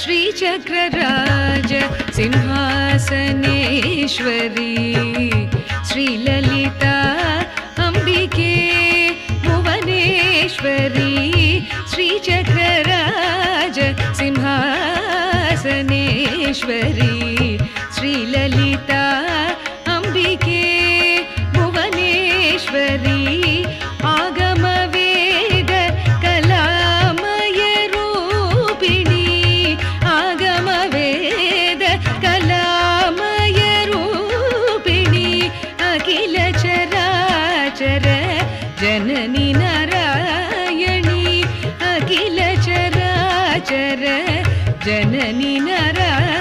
श्रीचक्रराज सिंहासनेश्वरी श्रीललिता अंबिके भुवनेश्वरी श्रीचक्रराज सिंहासनेश्वरी श्रीललिता अंबिके भुवनेश्वरी आगमवेद कलामय रूपिणी आगमवेद कलामय रूपिणी अखिल चराचर जननी नारायणी अखिल चराचर जननी नारायणी